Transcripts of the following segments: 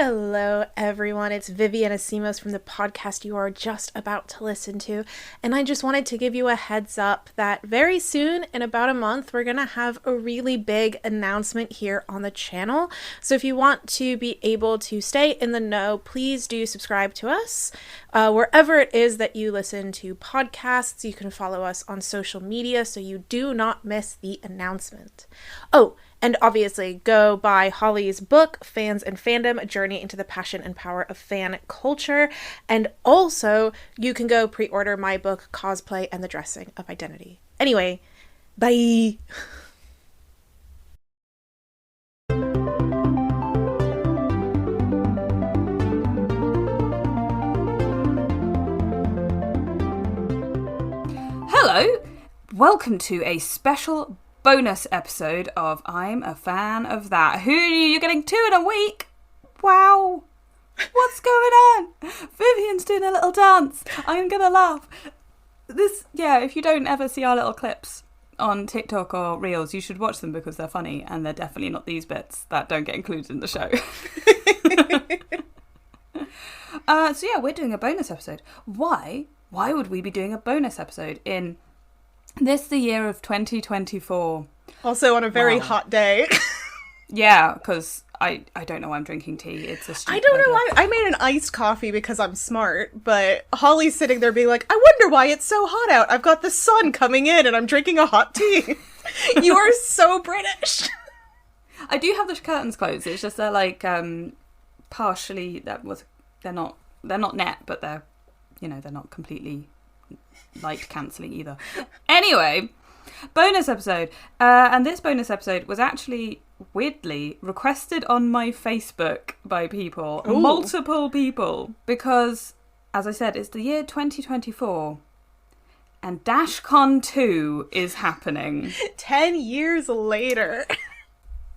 Hello, everyone. It's Vivian Asimos from the podcast you are just about to listen to. And I just wanted to give you a heads up that very soon, in about a month, we're going to have a really big announcement here on the channel. So if you want to be able to stay in the know, please do subscribe to us. Wherever it is that you listen to podcasts, you can follow us on social media so you do not miss the announcement. Oh, and obviously, go buy Holly's book, Fans and Fandom, A Journey into the Passion and Power of Fan Culture. And also, you can go pre-order my book, Cosplay and the Dressing of Identity. Anyway, bye! Hello! Welcome to a special bonus episode of I'm a Fan of That. Who knew you're getting 2 in a week? Wow. What's going on? Vivian's doing a little dance. I'm gonna laugh. If you don't ever see our little clips on TikTok or Reels, you should watch them because they're funny and they're definitely not these bits that don't get included in the show. We're doing a bonus episode. Why? Why would we be doing a bonus episode in the year of 2024? Also on a very hot day. Yeah, because I don't know why I'm drinking tea. It's a stupid I don't know why. I made an iced coffee because I'm smart, but Holly's sitting there being like, I wonder why it's so hot out. I've got the sun coming in and I'm drinking a hot tea. You are so British. I do have the curtains closed. It's just they're like partially they're not net, but they're not completely light cancelling either. Anyway, bonus episode. And this bonus episode was actually weirdly requested on my Facebook by people. Ooh. Multiple people. Because, as I said, it's the year 2024 and Dashcon 2 is happening. 10 years later.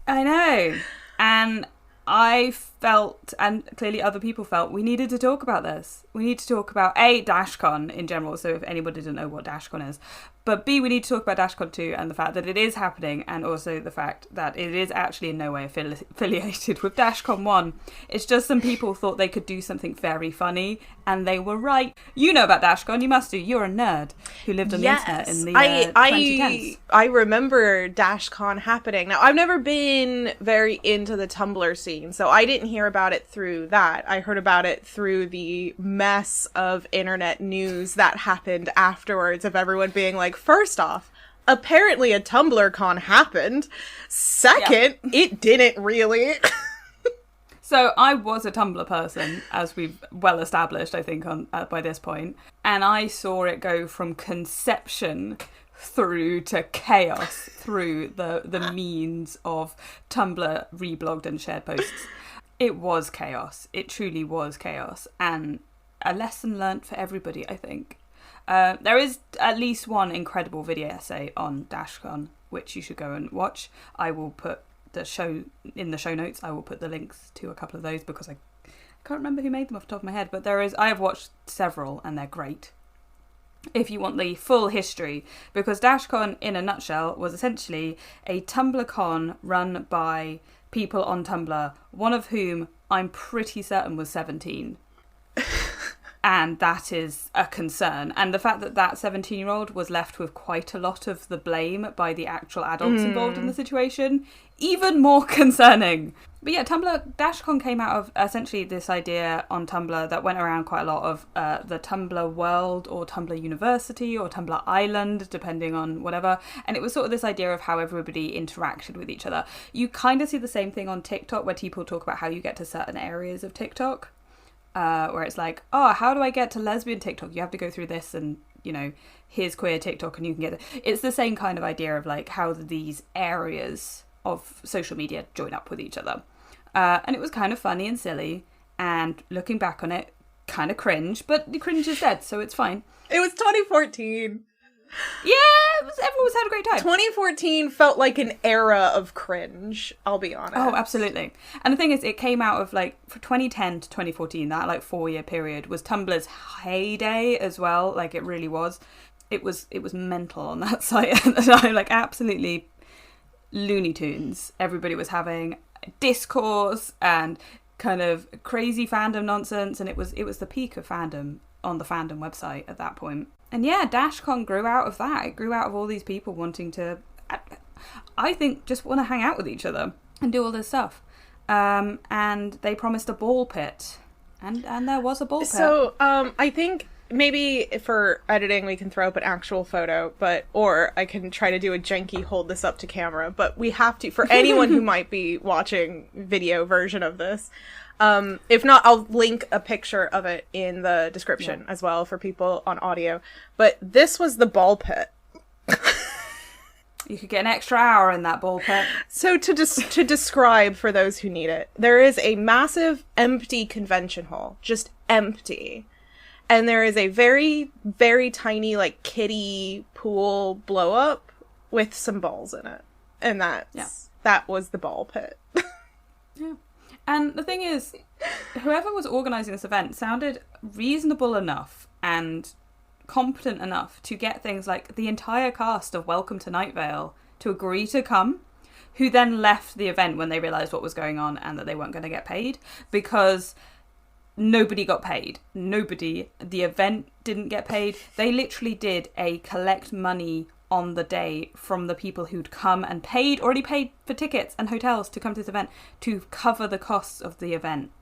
I know. And I felt, and clearly other people felt, we needed to talk about this. We need to talk about, A, Dashcon in general, so if anybody didn't know what Dashcon is. But B, we need to talk about Dashcon 2 and the fact that it is happening, and also the fact that it is actually in no way affiliated with Dashcon 1. It's just some people thought they could do something very funny, and they were right. You know about Dashcon, you must do. You're a nerd who lived on the internet in the 2010s. I remember Dashcon happening. Now, I've never been very into the Tumblr scene, so I didn't hear about it through that. I heard about it through the mess of internet news that happened afterwards of everyone being like, first off, apparently a TumblrCon happened. Second, It didn't really. So I was a Tumblr person, as we've well established, I think, by this point. And I saw it go from conception through to chaos through the means of Tumblr reblogged and shared posts. It was chaos. It truly was chaos. And a lesson learnt for everybody, I think. There is at least one incredible video essay on Dashcon, which you should go and watch. I will put the show in the show notes. I will put the links to a couple of those because I can't remember who made them off the top of my head, but I have watched several and they're great. If you want the full history, because Dashcon in a nutshell was essentially a TumblrCon run by people on Tumblr, one of whom I'm pretty certain was 17. And that is a concern. And the fact that that 17-year-old was left with quite a lot of the blame by the actual adults involved in the situation, even more concerning. But yeah, Dashcon came out of essentially this idea on Tumblr that went around quite a lot of the Tumblr world or Tumblr University or Tumblr Island, depending on whatever. And it was sort of this idea of how everybody interacted with each other. You kind of see the same thing on TikTok where people talk about how you get to certain areas of TikTok. Where it's like, oh, how do I get to lesbian TikTok? You have to go through this and, here's queer TikTok and you can get it. It's the same kind of idea of like how these areas of social media join up with each other. And it was kind of funny and silly. And looking back on it, kind of cringe. But the cringe is dead, so it's fine. It was 2014. Yeah, everyone's had a great time. 2014 felt like an era of cringe, I'll be honest. Oh, absolutely. And the thing is, it came out of like, for 2010 to 2014, that like 4-year period was Tumblr's heyday as well. Like, it really was. It was mental on that site at the time, like absolutely Looney Tunes. Everybody was having discourse and kind of crazy fandom nonsense, and it was the peak of fandom on the Fandom website at that point. And yeah, Dashcon grew out of that. It grew out of all these people wanting to, I think, just want to hang out with each other and do all this stuff. And they promised a ball pit, and there was a ball pit. So I think maybe for editing we can throw up an actual photo, or I can try to do a janky hold this up to camera, but we have to, for anyone who might be watching video version of this. If not, I'll link a picture of it in the description as well for people on audio. But this was the ball pit. You could get an extra hour in that ball pit. So to describe for those who need it, there is a massive empty convention hall, just empty. And there is a very, very tiny, like, kiddie pool blow up with some balls in it. And that was the ball pit. Yeah. And the thing is, whoever was organising this event sounded reasonable enough and competent enough to get things like the entire cast of Welcome to Night Vale to agree to come, who then left the event when they realised what was going on and that they weren't going to get paid, because nobody got paid. Nobody. The event didn't get paid. They literally did a collect money on the day from the people who'd come and already paid for tickets and hotels to come to this event to cover the costs of the event.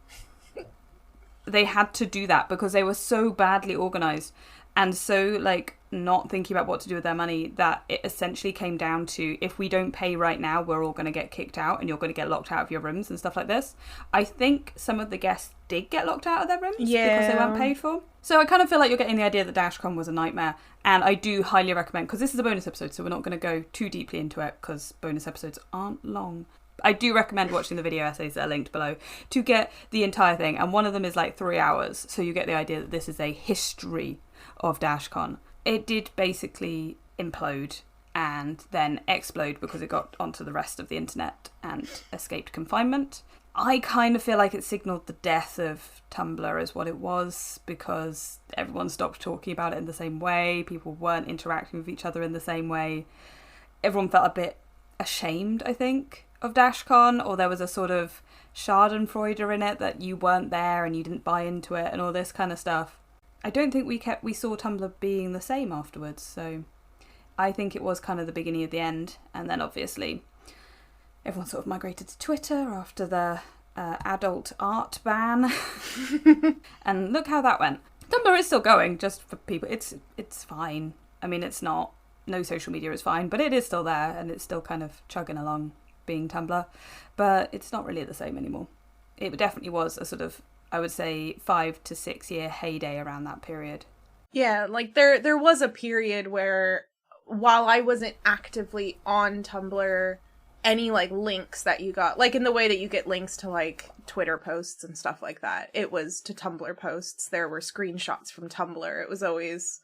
They had to do that because they were so badly organised and so, like, not thinking about what to do with their money that it essentially came down to, if we don't pay right now, we're all going to get kicked out and you're going to get locked out of your rooms and stuff like this. I think some of the guests did get locked out of their rooms because they weren't paid for. So I kind of feel like you're getting the idea that Dashcon was a nightmare. And I do highly recommend, because this is a bonus episode, so we're not going to go too deeply into it because bonus episodes aren't long. I do recommend watching the video essays that are linked below to get the entire thing. And one of them is like 3 hours. So you get the idea that this is a history of Dashcon. It did basically implode and then explode because it got onto the rest of the internet and escaped confinement. I kind of feel like it signalled the death of Tumblr as what it was, because everyone stopped talking about it in the same way. People weren't interacting with each other in the same way. Everyone felt a bit ashamed, I think, of Dashcon, or there was a sort of schadenfreude in it that you weren't there and you didn't buy into it and all this kind of stuff. I don't think we saw Tumblr being the same afterwards, so I think it was kind of the beginning of the end. And then obviously everyone sort of migrated to Twitter after the adult art ban. And look how that went. Tumblr is still going, just for people. It's fine. I mean, it's not, no social media is fine, but it is still there and it's still kind of chugging along being Tumblr. But it's not really the same anymore. It definitely was a sort of, I would say, 5 to 6 year heyday around that period. Yeah, like there was a period where, while I wasn't actively on Tumblr, any like links that you got, like in the way that you get links to like Twitter posts and stuff like that, it was to Tumblr posts. There were screenshots from Tumblr. It was always,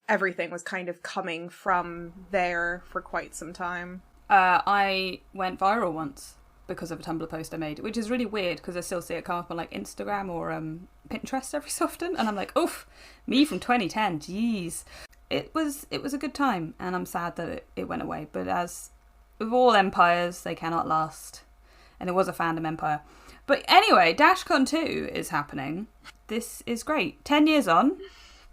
everything was kind of coming from there for quite some time. I went viral once because of a Tumblr post I made, which is really weird because I still see it come up on like Instagram or Pinterest every so often, and I'm like, oof, me from 2010, jeez. It was a good time, and I'm sad that it went away, but as with all empires, they cannot last, and it was a fandom empire. But anyway, Dashcon 2 is happening. This is great. 10 years on,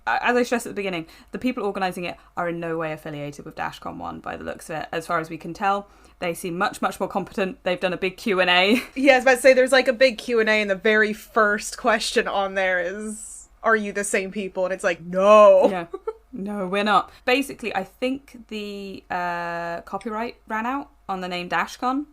as I stressed at the beginning, the people organising it are in no way affiliated with Dashcon 1 by the looks of it, as far as we can tell. They seem much, much more competent. They've done a big Q&A. Yeah, I was about to say, there's like a big Q&A, and the very first question on there is, are you the same people? And it's like, no. Yeah. No, we're not. Basically, I think the copyright ran out on the name Dashcon.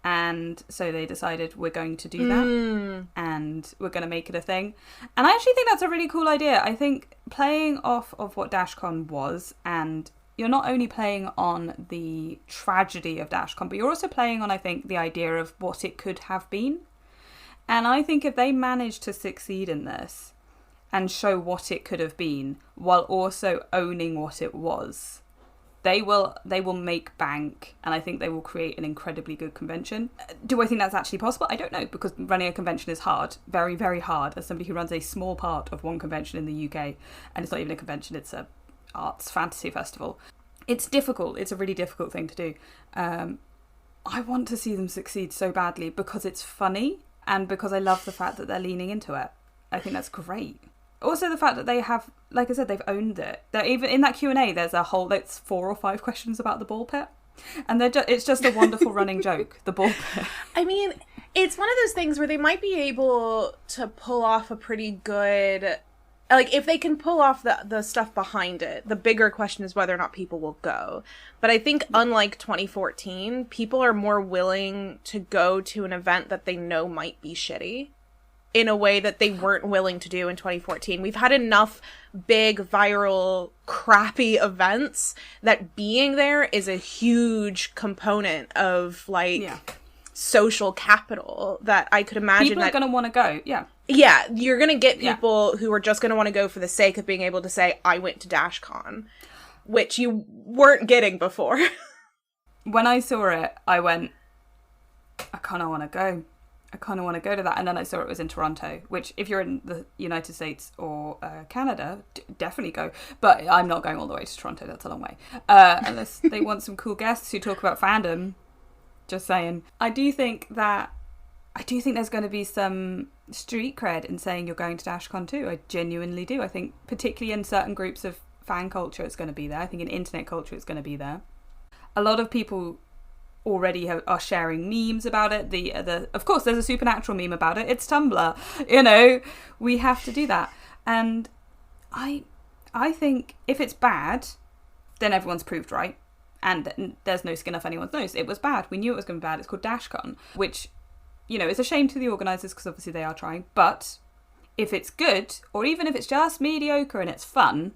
And so they decided we're going to do that and we're going to make it a thing. And I actually think that's a really cool idea. I think playing off of what Dashcon was, and you're not only playing on the tragedy of Dashcon, but you're also playing on, I think, the idea of what it could have been. And I think if they manage to succeed in this and show what it could have been while also owning what it was, they will make bank, and I think they will create an incredibly good convention. Do I think that's actually possible? I don't know, because running a convention is hard, very, very hard, as somebody who runs a small part of one convention in the UK, and it's not even a convention, it's a arts fantasy festival. It's difficult. It's a really difficult thing to do. I want to see them succeed so badly because it's funny And because I love the fact that they're leaning into it. I think that's great. Also the fact that they have, like I said, they've owned it. They're even in that Q&A, there's a whole, like 4 or 5 questions about the ball pit. And it's just a wonderful running joke, the ball pit. I mean, it's one of those things where they might be able to pull off a pretty good, like, if they can pull off the stuff behind it, the bigger question is whether or not people will go. But I think unlike 2014, people are more willing to go to an event that they know might be shitty in a way that they weren't willing to do in 2014. We've had enough big, viral, crappy events that being there is a huge component of, like, social capital that I could imagine people are going to want to go, Yeah, you're going to get people who are just going to want to go for the sake of being able to say, I went to Dashcon, which you weren't getting before. When I saw it, I went, I kind of want to go. I kind of want to go to that. And then I saw it was in Toronto, which if you're in the United States or Canada, definitely go. But I'm not going all the way to Toronto. That's a long way. Unless they want some cool guests who talk about fandom. Just saying. I do think there's going to be some street cred in saying you're going to Dashcon too. I genuinely do. I think particularly in certain groups of fan culture, it's going to be there. I think in internet culture, it's going to be there. A lot of people already are sharing memes about it. Of course, there's a Supernatural meme about it. It's Tumblr. You know, we have to do that. And I think if it's bad, then everyone's proved right. And there's no skin off anyone's nose. It was bad. We knew it was going to be bad. It's called Dashcon, which, you know, is a shame to the organisers because obviously they are trying. But if it's good, or even if it's just mediocre and it's fun,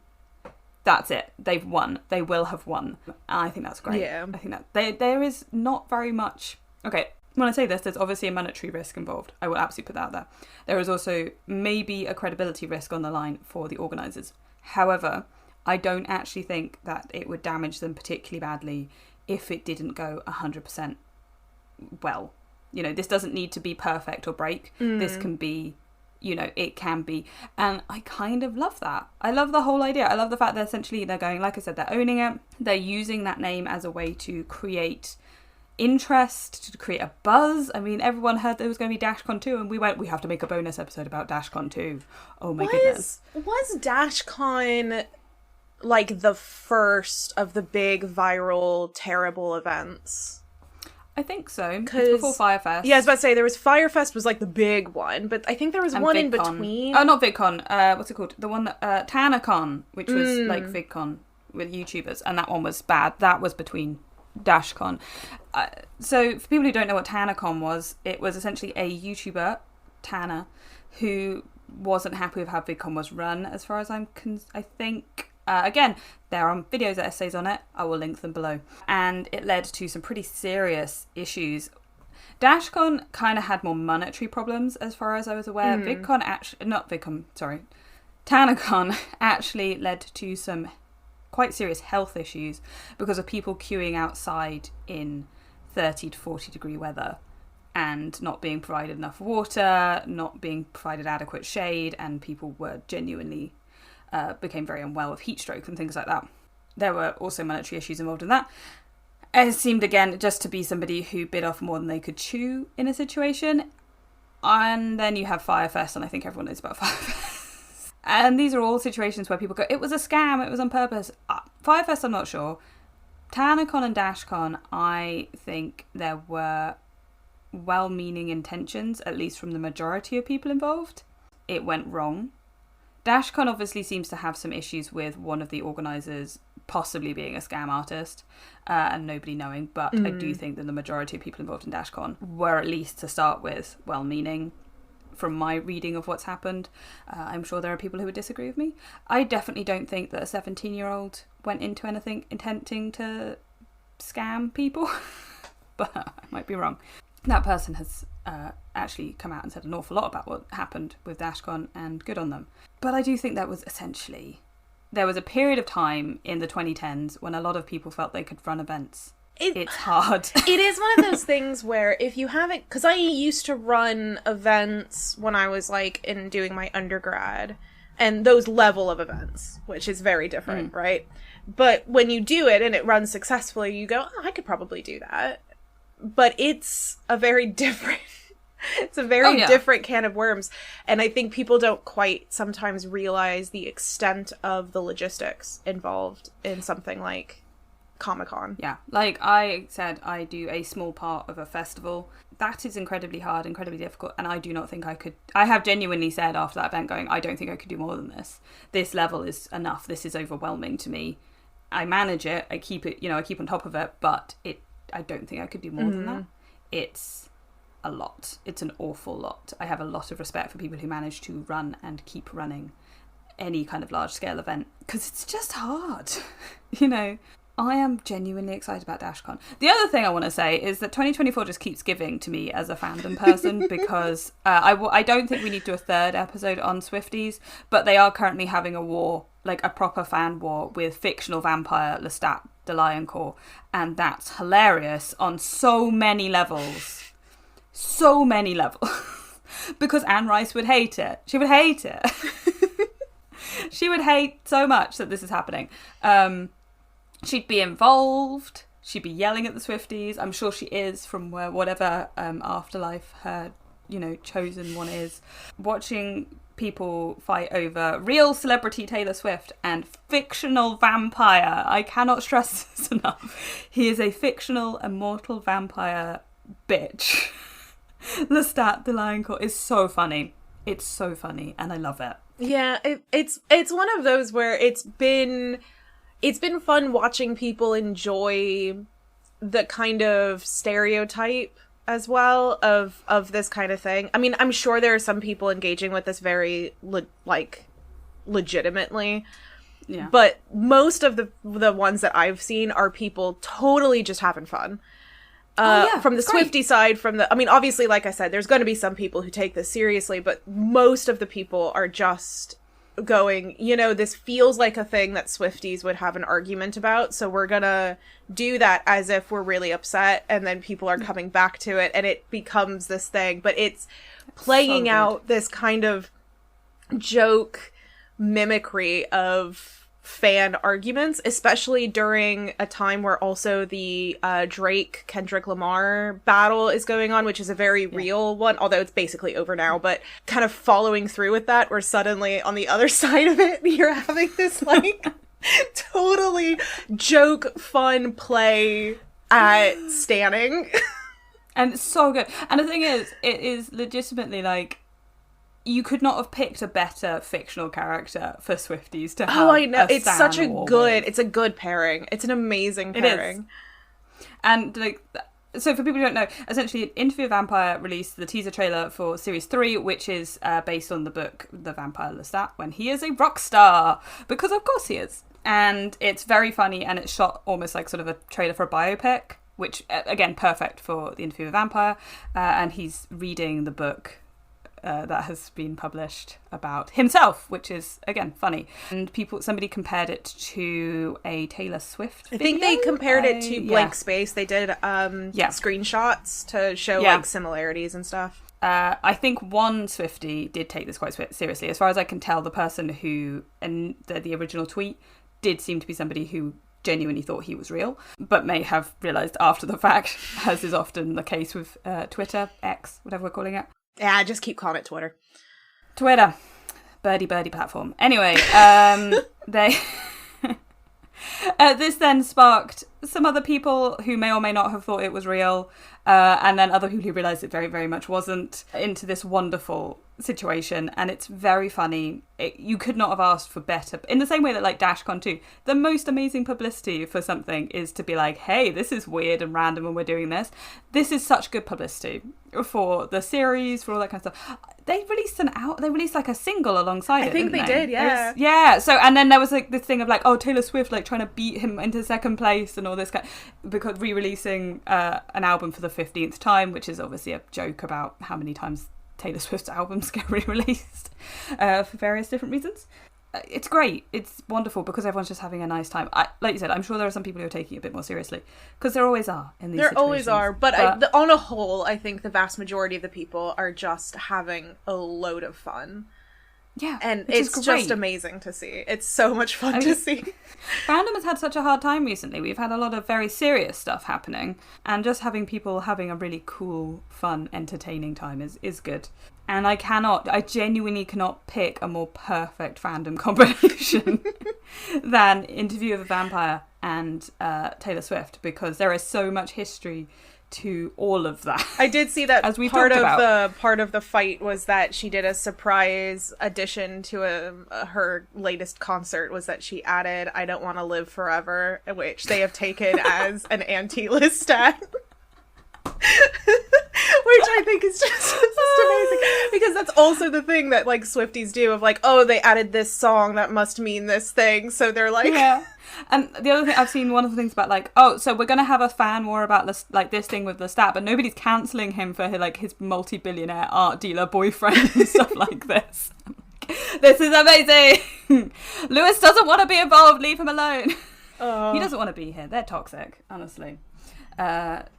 that's it. They've won. They will have won. I think that's great. Yeah. I think that there is not very much. Okay, when I say this, there's obviously a monetary risk involved. I will absolutely put that out there. There is also maybe a credibility risk on the line for the organisers. However, I don't actually think that it would damage them particularly badly if it didn't go 100% well. You know, this doesn't need to be perfect or break. This can be, you know, it can be. And I kind of love that. I love the whole idea. I love the fact that essentially they're going, like I said, they're owning it. They're using that name as a way to create interest, to create a buzz. I mean, everyone heard there was going to be Dashcon 2 and we have to make a bonus episode about Dashcon 2. Oh my goodness. Was Dashcon like the first of the big viral terrible events? I think so. It's before Firefest. Yeah, I was about to say, there was Firefest was like the big one, but I think there was one in between. Oh, not VidCon. What's it called? The one that TanaCon, which was like VidCon with YouTubers, and that one was bad. That was between Dashcon. So for people who don't know what TanaCon was, it was essentially a YouTuber, Tana, who wasn't happy with how VidCon was run, as far as I think. Again, there are videos and essays on it. I will link them below. And it led to some pretty serious issues. Dashcon kind of had more monetary problems, as far as I was aware. TanaCon actually led to some quite serious health issues because of people queuing outside in 30 to 40 degree weather and not being provided enough water, not being provided adequate shade, and people were genuinely became very unwell with heat stroke and things like that. There were also monetary issues involved in that. It seemed, again, just to be somebody who bit off more than they could chew in a situation. And then you have Firefest, and I think everyone knows about Firefest. And these are all situations where people go, it was a scam, it was on purpose. Firefest, I'm not sure. TanaCon and Dashcon, I think there were well-meaning intentions, at least from the majority of people involved. It went wrong. Dashcon obviously seems to have some issues with one of the organisers possibly being a scam artist and nobody knowing, but I do think that the majority of people involved in Dashcon were, at least to start with, well-meaning from my reading of what's happened. I'm sure there are people who would disagree with me. I definitely don't think that a 17-year-old went into anything intending to scam people, but I might be wrong. That person has actually come out and said an awful lot about what happened with Dashcon, and good on them. But I do think that was essentially... There was a period of time in the 2010s when a lot of people felt they could run events. It's hard. It is one of those things where if you haven't... Because I used to run events when I was like doing my undergrad, and those level of events, which is very different, right? But when you do it and it runs successfully, you go, oh, I could probably do that. But it's a very different It's a very different can of worms. And I think people don't quite sometimes realize the extent of the logistics involved in something like Comic-Con. Yeah, like I said, I do a small part of a festival. That is incredibly hard, incredibly difficult, and I do not think I could. I have genuinely said after that event going, I don't think I could do more than this. This level is enough. This is overwhelming to me. I manage it, I keep it, I keep on top of it, but I don't think I could do more than that. It's a lot. It's an awful lot. I have a lot of respect for people who manage to run and keep running any kind of large scale event, because it's just hard. I am genuinely excited about Dashcon. The other thing I want to say is that 2024 just keeps giving to me as a fandom person, because I don't think we need to do a third episode on Swifties, but they are currently having a war, like a proper fan war, with fictional vampire Lestat the Lion Core, and that's hilarious on so many levels. So many levels. Because Anne Rice would hate it. She would hate it. She would hate so much that this is happening. She'd be involved. She'd be yelling at the Swifties. I'm sure she is, from whatever afterlife her, chosen one is. Watching people fight over real celebrity Taylor Swift and fictional vampire. I cannot stress this enough. He is a fictional, immortal vampire bitch. Lestat the Lion Core is so funny. It's so funny, and I love it. Yeah, it's one of those where it's been fun watching people enjoy the kind of stereotype as well of this kind of thing. I mean, I'm sure there are some people engaging with this very legitimately. Yeah. But most of the ones that I've seen are people totally just having fun. From the Swiftie side, obviously, like I said, there's going to be some people who take this seriously, but most of the people are just going, this feels like a thing that Swifties would have an argument about, so we're gonna do that as if we're really upset, and then people are coming back to it, and it becomes this thing. But it's playing out this kind of joke mimicry of fan arguments, especially during a time where also the Drake-Kendrick Lamar battle is going on, which is a very real one, although it's basically over now, but kind of following through with that, where suddenly on the other side of it, you're having this totally joke, fun play at standing. And it's so good. And the thing is, it is legitimately you could not have picked a better fictional character for Swifties to have. Oh, I know. It's such a good pairing. It's an amazing pairing. It is. And so for people who don't know, essentially Interview with Vampire released the teaser trailer for Series 3, which is based on the book The Vampire Lestat, when he is a rock star. Because of course he is. And it's very funny, and it's shot almost like sort of a trailer for a biopic, which, again, perfect for the Interview with Vampire. And he's reading the book that has been published about himself, which is, again, funny. And somebody compared it to a Taylor Swift video. I think they compared it to Blank Space. They did screenshots to show similarities and stuff. I think one Swiftie did take this quite seriously. As far as I can tell, the person who, in the original tweet, did seem to be somebody who genuinely thought he was real, but may have realised after the fact, as is often the case with Twitter, X, whatever we're calling it. Yeah, just keep calling it Twitter. Birdie platform. Anyway, they this then sparked some other people who may or may not have thought it was real, and then other people who realised it very, very much wasn't, into this wonderful situation. And it's very funny. You could not have asked for better. In the same way that, Dashcon 2, the most amazing publicity for something is to be like, hey, this is weird and random and we're doing this. This is such good publicity for the series, for all that kind of stuff. They released a single alongside it. I think they did, yeah. Yeah. So, and then there was this thing of Taylor Swift trying to beat him into second place and all this because re-releasing an album for the 15th time, which is obviously a joke about how many times Taylor Swift's albums get re-released for various different reasons. It's great. It's wonderful because everyone's just having a nice time. Like you said, I'm sure there are some people who are taking it a bit more seriously, because there always are in these situations. There always are, but on a whole, I think the vast majority of the people are just having a load of fun. Yeah, and it's just amazing to see. It's so much fun to see. Fandom has had such a hard time recently. We've had a lot of very serious stuff happening, and just having people having a really cool, fun, entertaining time is good. And I genuinely cannot pick a more perfect fandom combination than Interview with a Vampire and Taylor Swift, because there is so much history to all of that. I did see that as we part of the fight was that she did a surprise addition to her latest concert, was that she added "I Don't Want to Live Forever," which they have taken as an anti-Lestat. Which I think is just amazing, because that's also the thing that like Swifties do of like, oh, they added this song, that must mean this thing, so they're like, yeah. And the other thing I've seen, one of the things about like, oh, so we're gonna have a fan war about this, like this thing with Lestat, but nobody's cancelling him for his multi-billionaire art dealer boyfriend and stuff like this. This is amazing. Lewis doesn't want to be involved. Leave him alone. He doesn't want to be here. They're toxic, honestly.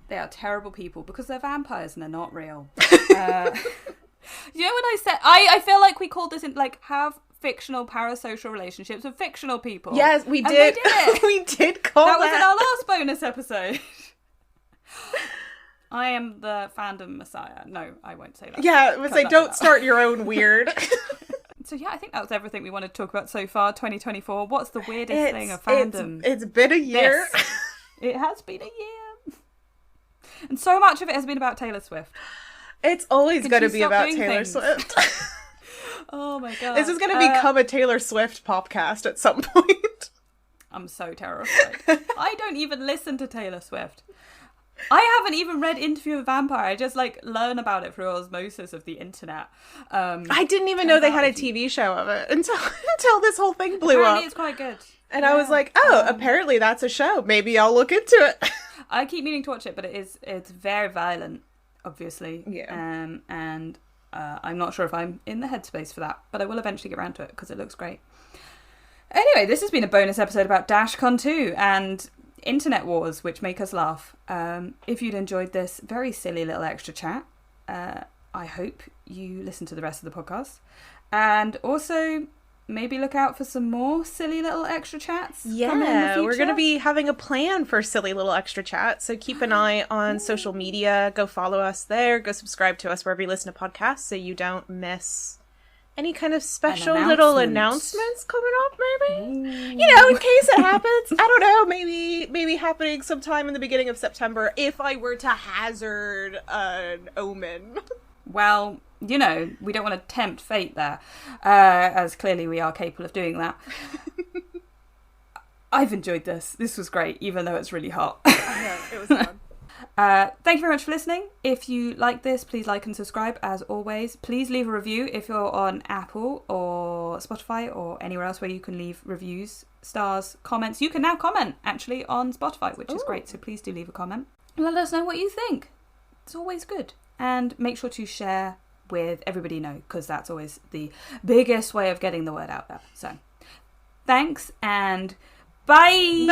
They are terrible people because they're vampires and they're not real. You know when I said I feel like we called this in like have fictional parasocial relationships with fictional people. Yes, we did. We did call that. That was in our last bonus episode. I am the fandom messiah. No, I won't say that. Yeah, it was like, don't start your own weird. So yeah, I think that was everything we wanted to talk about so far. 2024. What's the weirdest thing of fandom? It's been a year. It has been a year. And so much of it has been about Taylor Swift. It's always going to be about Taylor Swift. Oh my god. This is going to become a Taylor Swift podcast at some point. I'm so terrified. I don't even listen to Taylor Swift. I haven't even read Interview with a Vampire. I just like learn about it through osmosis of the internet. I didn't even know they had a TV show of it until this whole thing blew Apparently up. It's quite good. And I was like, oh, apparently that's a show. Maybe I'll look into it. I keep meaning to watch it, but it's very violent, obviously. Yeah. And I'm not sure if I'm in the headspace for that, but I will eventually get around to it because it looks great. Anyway, this has been a bonus episode about Dashcon 2 and internet wars, which make us laugh. If you'd enjoyed this very silly little extra chat, I hope you listen to the rest of the podcast. And also, maybe look out for some more silly little extra chats. Yeah, we're going to be having a plan for silly little extra chats. So keep an eye on social media. Go follow us there. Go subscribe to us wherever you listen to podcasts so you don't miss any kind of special little announcements coming up, maybe? You know, in case it happens. I don't know, maybe happening sometime in the beginning of September if I were to hazard an omen. Well, you know, we don't want to tempt fate there, as clearly we are capable of doing that. I've enjoyed this. This was great, even though it's really hot. Yeah, it was fun. Thank you very much for listening. If you like this, please like and subscribe as always. Please leave a review if you're on Apple or Spotify or anywhere else where you can leave reviews, stars, comments. You can now comment actually on Spotify, which is great, so please do leave a comment. Let us know what you think. It's always good. And make sure to share with everybody you know, because that's always the biggest way of getting the word out there. So thanks and bye.